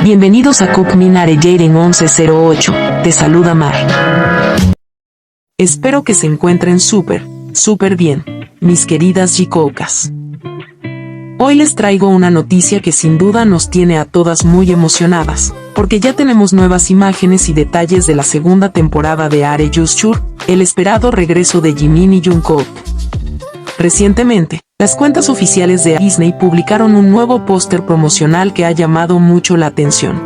Bienvenidos a Cook Minare Jaden 1108, te saluda Mar. Espero que se encuentren súper bien, mis queridas jicocas. Hoy les traigo una noticia que sin duda nos tiene a todas muy emocionadas, porque ya tenemos nuevas imágenes y detalles de la segunda temporada de Are You Sure, el esperado regreso de Jimin y Jungkook. Recientemente, las cuentas oficiales de Disney publicaron un nuevo póster promocional que ha llamado mucho la atención.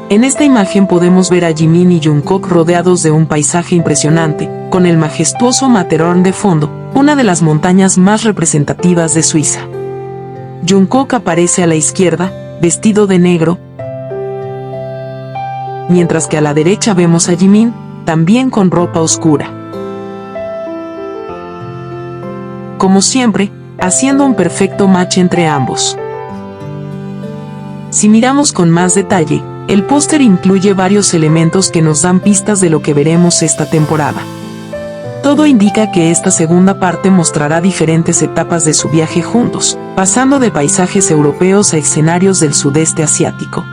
En esta imagen podemos ver a Jimin y Jungkook rodeados de un paisaje impresionante, con el majestuoso Matterhorn de fondo, una de las montañas más representativas de Suiza. Jungkook aparece a la izquierda, vestido de negro, mientras que a la derecha vemos a Jimin, también con ropa oscura. Como siempre, haciendo un perfecto match entre ambos. Si miramos con más detalle, el póster incluye varios elementos que nos dan pistas de lo que veremos esta temporada. Todo indica que esta segunda parte mostrará diferentes etapas de su viaje juntos, pasando de paisajes europeos a escenarios del sudeste asiático.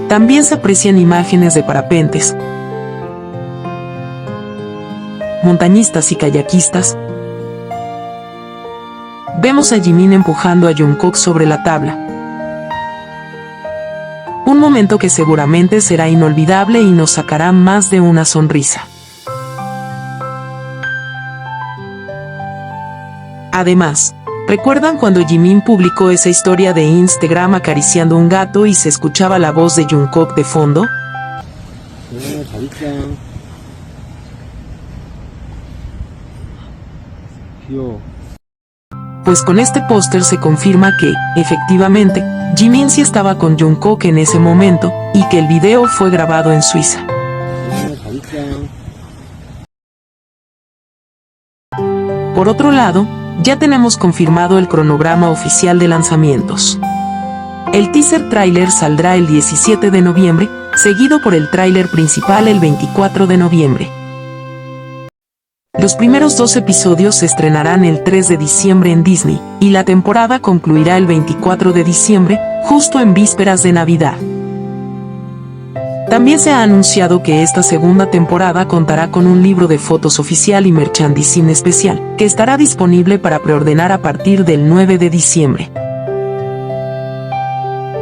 También se aprecian imágenes de parapentes, montañistas y kayakistas. Vemos a Jimin empujando a Jungkook sobre la tabla. Un momento que seguramente será inolvidable y nos sacará más de una sonrisa. Además, ¿recuerdan cuando Jimin publicó esa historia de Instagram acariciando un gato y se escuchaba la voz de Jungkook de fondo? Pues con este póster se confirma que, efectivamente, Jimin sí estaba con Jungkook en ese momento, y que el video fue grabado en Suiza. Por otro lado, ya tenemos confirmado el cronograma oficial de lanzamientos. El teaser tráiler saldrá el 17 de noviembre, seguido por el tráiler principal el 24 de noviembre. Los primeros 2 episodios se estrenarán el 3 de diciembre en Disney, y la temporada concluirá el 24 de diciembre, justo en vísperas de Navidad. También se ha anunciado que esta segunda temporada contará con un libro de fotos oficial y merchandising especial, que estará disponible para preordenar a partir del 9 de diciembre.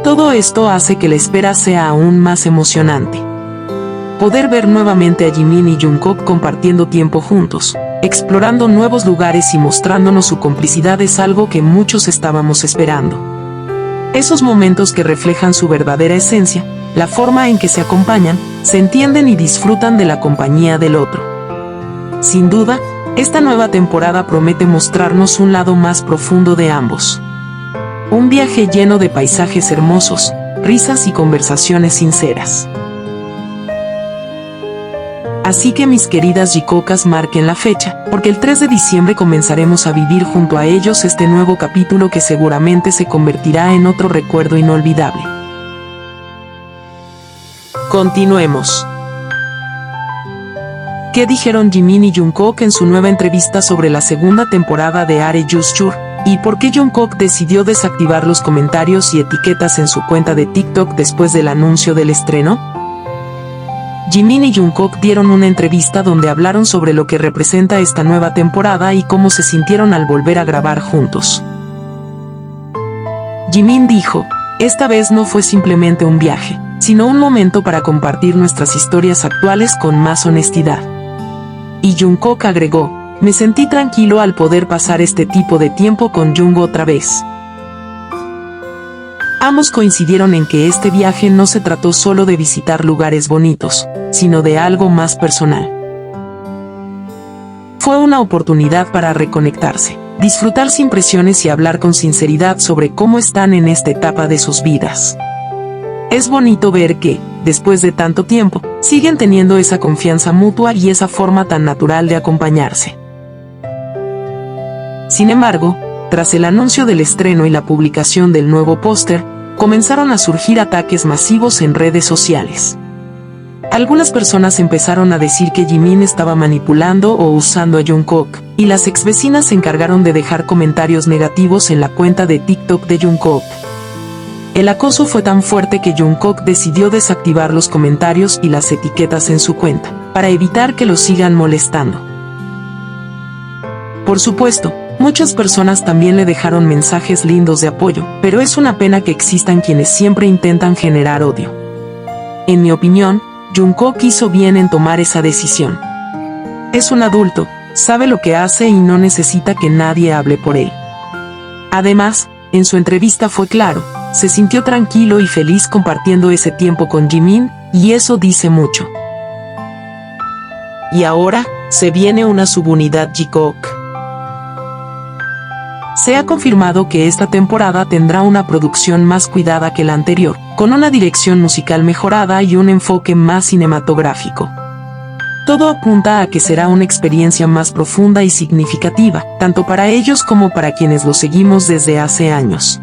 Todo esto hace que la espera sea aún más emocionante. Poder ver nuevamente a Jimin y Jungkook compartiendo tiempo juntos, explorando nuevos lugares y mostrándonos su complicidad es algo que muchos estábamos esperando. Esos momentos que reflejan su verdadera esencia, la forma en que se acompañan, se entienden y disfrutan de la compañía del otro. Sin duda, esta nueva temporada promete mostrarnos un lado más profundo de ambos. Un viaje lleno de paisajes hermosos, risas y conversaciones sinceras. Así que mis queridas jicocas, marquen la fecha, porque el 3 de diciembre comenzaremos a vivir junto a ellos este nuevo capítulo que seguramente se convertirá en otro recuerdo inolvidable. Continuemos. ¿Qué dijeron Jimin y Jungkook en su nueva entrevista sobre la segunda temporada de Are You Sure? ¿Y por qué Jungkook decidió desactivar los comentarios y etiquetas en su cuenta de TikTok después del anuncio del estreno? Jimin y Jungkook dieron una entrevista donde hablaron sobre lo que representa esta nueva temporada y cómo se sintieron al volver a grabar juntos. Jimin dijo, esta vez no fue simplemente un viaje, sino un momento para compartir nuestras historias actuales con más honestidad. Y Jungkook agregó, me sentí tranquilo al poder pasar este tipo de tiempo con Jung otra vez. Ambos coincidieron en que este viaje no se trató solo de visitar lugares bonitos, sino de algo más personal. Fue una oportunidad para reconectarse, disfrutar sin presiones y hablar con sinceridad sobre cómo están en esta etapa de sus vidas. Es bonito ver que, después de tanto tiempo, siguen teniendo esa confianza mutua y esa forma tan natural de acompañarse. Sin embargo, tras el anuncio del estreno y la publicación del nuevo póster, comenzaron a surgir ataques masivos en redes sociales. Algunas personas empezaron a decir que Jimin estaba manipulando o usando a Jungkook, y las exvecinas se encargaron de dejar comentarios negativos en la cuenta de TikTok de Jungkook. El acoso fue tan fuerte que Jungkook decidió desactivar los comentarios y las etiquetas en su cuenta, para evitar que lo sigan molestando. Por supuesto, muchas personas también le dejaron mensajes lindos de apoyo, pero es una pena que existan quienes siempre intentan generar odio. En mi opinión, Jungkook hizo bien en tomar esa decisión. Es un adulto, sabe lo que hace y no necesita que nadie hable por él. Además, en su entrevista fue claro, se sintió tranquilo y feliz compartiendo ese tiempo con Jimin, y eso dice mucho. Y ahora, se viene una subunidad Jikook. Se ha confirmado que esta temporada tendrá una producción más cuidada que la anterior, con una dirección musical mejorada y un enfoque más cinematográfico. Todo apunta a que será una experiencia más profunda y significativa, tanto para ellos como para quienes lo seguimos desde hace años.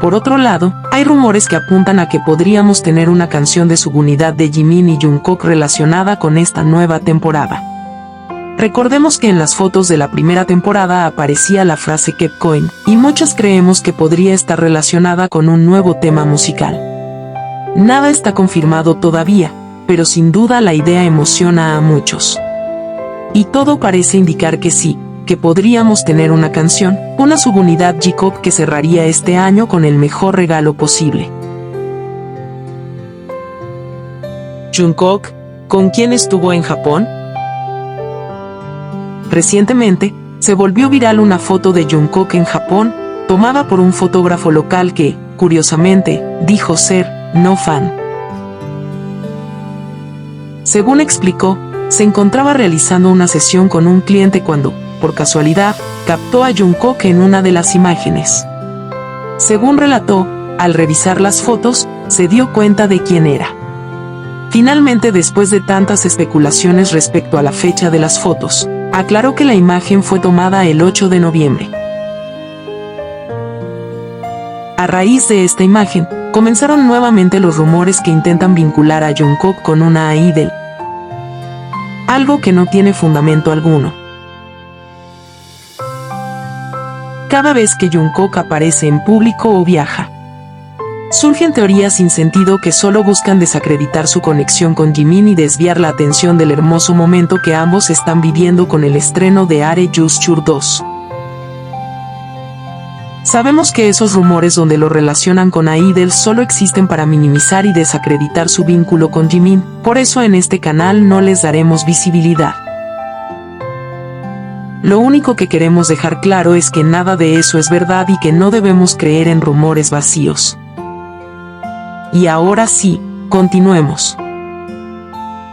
Por otro lado, hay rumores que apuntan a que podríamos tener una canción de subunidad de Jimin y Jungkook relacionada con esta nueva temporada. Recordemos que en las fotos de la primera temporada aparecía la frase Keep Going, y muchos creemos que podría estar relacionada con un nuevo tema musical. Nada está confirmado todavía, pero sin duda la idea emociona a muchos. Y todo parece indicar que sí, que podríamos tener una canción, una subunidad Jikook que cerraría este año con el mejor regalo posible. Jungkook, ¿con quién estuvo en Japón? Recientemente, se volvió viral una foto de Jungkook en Japón, tomada por un fotógrafo local que, curiosamente, dijo ser no fan. Según explicó, se encontraba realizando una sesión con un cliente cuando, por casualidad, captó a Jungkook en una de las imágenes. Según relató, al revisar las fotos, se dio cuenta de quién era. Finalmente, después de tantas especulaciones respecto a la fecha de las fotos, aclaró que la imagen fue tomada el 8 de noviembre. A raíz de esta imagen, comenzaron nuevamente los rumores que intentan vincular a Jungkook con una idol, algo que no tiene fundamento alguno. Cada vez que Jungkook aparece en público o viaja, surgen teorías sin sentido que solo buscan desacreditar su conexión con Jimin y desviar la atención del hermoso momento que ambos están viviendo con el estreno de Are Just Sure 2. Sabemos que esos rumores donde lo relacionan con idols solo existen para minimizar y desacreditar su vínculo con Jimin, por eso en este canal no les daremos visibilidad. Lo único que queremos dejar claro es que nada de eso es verdad y que no debemos creer en rumores vacíos. Y ahora sí, continuemos.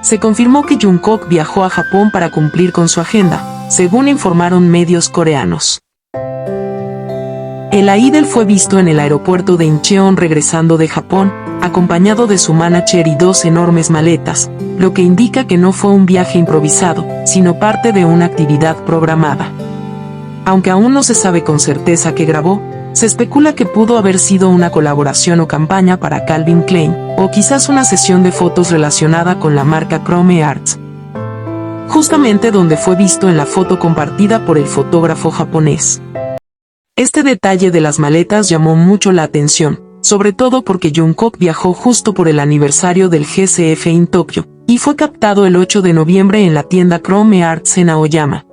Se confirmó que Jungkook viajó a Japón para cumplir con su agenda, según informaron medios coreanos. El idol fue visto en el aeropuerto de Incheon regresando de Japón, acompañado de su manager y dos enormes maletas, lo que indica que no fue un viaje improvisado, sino parte de una actividad programada. Aunque aún no se sabe con certeza qué grabó, se especula que pudo haber sido una colaboración o campaña para Calvin Klein, o quizás una sesión de fotos relacionada con la marca Chrome Arts, justamente donde fue visto en la foto compartida por el fotógrafo japonés. Este detalle de las maletas llamó mucho la atención, sobre todo porque Jungkook viajó justo por el aniversario del GCF en Tokio, y fue captado el 8 de noviembre en la tienda Chrome Arts en Aoyama.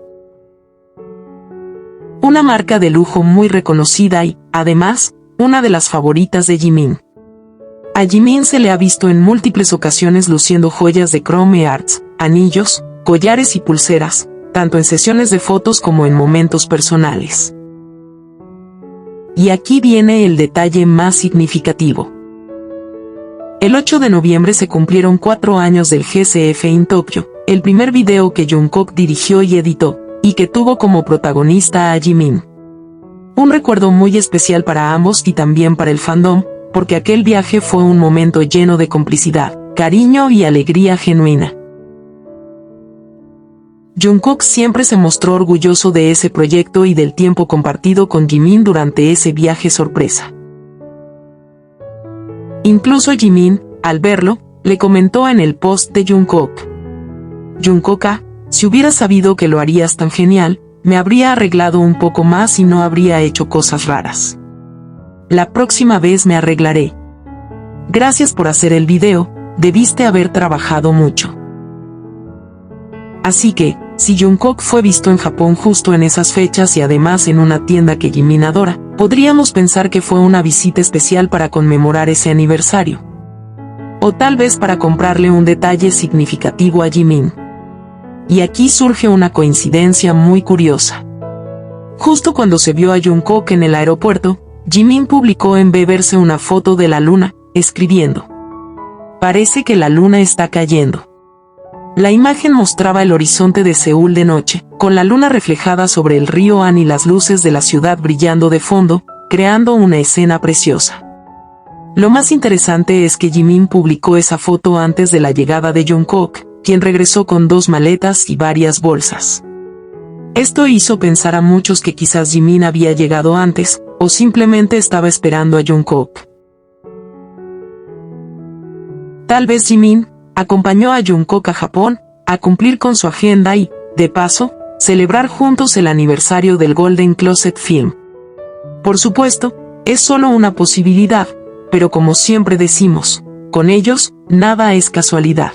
Una marca de lujo muy reconocida y, además, una de las favoritas de Jimin. A Jimin se le ha visto en múltiples ocasiones luciendo joyas de Chrome Arts, anillos, collares y pulseras, tanto en sesiones de fotos como en momentos personales. Y aquí viene el detalle más significativo. El 8 de noviembre se cumplieron 4 años del GCF en Tokio, el primer video que Jungkook dirigió y editó, y que tuvo como protagonista a Jimin. Un recuerdo muy especial para ambos y también para el fandom, porque aquel viaje fue un momento lleno de complicidad, cariño y alegría genuina. Jungkook siempre se mostró orgulloso de ese proyecto y del tiempo compartido con Jimin durante ese viaje sorpresa. Incluso Jimin, al verlo, le comentó en el post de Jungkook: Jungkook, si hubiera sabido que lo harías tan genial, me habría arreglado un poco más y no habría hecho cosas raras. La próxima vez me arreglaré. Gracias por hacer el video, debiste haber trabajado mucho. Así que, si Jungkook fue visto en Japón justo en esas fechas y además en una tienda que Jimin adora, podríamos pensar que fue una visita especial para conmemorar ese aniversario. O tal vez para comprarle un detalle significativo a Jimin. Y aquí surge una coincidencia muy curiosa. Justo cuando se vio a Jungkook en el aeropuerto, Jimin publicó en Weverse una foto de la luna, escribiendo: "Parece que la luna está cayendo". La imagen mostraba el horizonte de Seúl de noche, con la luna reflejada sobre el río Han y las luces de la ciudad brillando de fondo, creando una escena preciosa. Lo más interesante es que Jimin publicó esa foto antes de la llegada de Jungkook, quien regresó con 2 maletas y varias bolsas. Esto hizo pensar a muchos que quizás Jimin había llegado antes, o simplemente estaba esperando a Jungkook. Tal vez Jimin acompañó a Jungkook a Japón, a cumplir con su agenda y, de paso, celebrar juntos el aniversario del Golden Closet Film. Por supuesto, es solo una posibilidad, pero como siempre decimos, con ellos, nada es casualidad.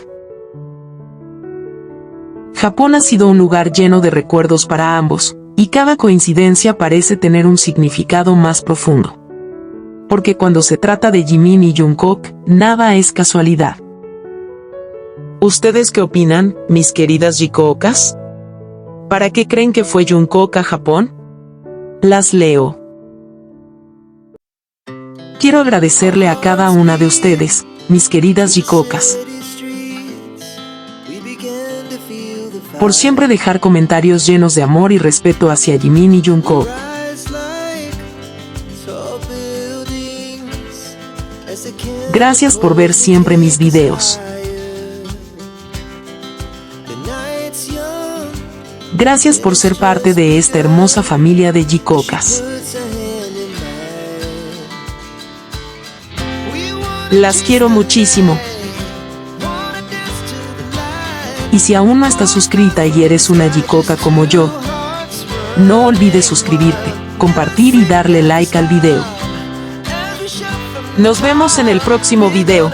Japón ha sido un lugar lleno de recuerdos para ambos, y cada coincidencia parece tener un significado más profundo. Porque cuando se trata de Jimin y Jungkook, nada es casualidad. ¿Ustedes qué opinan, mis queridas Jikookas? ¿Para qué creen que fue Jungkook a Japón? Las leo. Quiero agradecerle a cada una de ustedes, mis queridas Jikookas, por siempre dejar comentarios llenos de amor y respeto hacia Jimin y Jungkook. Gracias por ver siempre mis videos. Gracias por ser parte de esta hermosa familia de Jikookas. Las quiero muchísimo. Y si aún no estás suscrita y eres una Jikooka como yo, no olvides suscribirte, compartir y darle like al video. Nos vemos en el próximo video.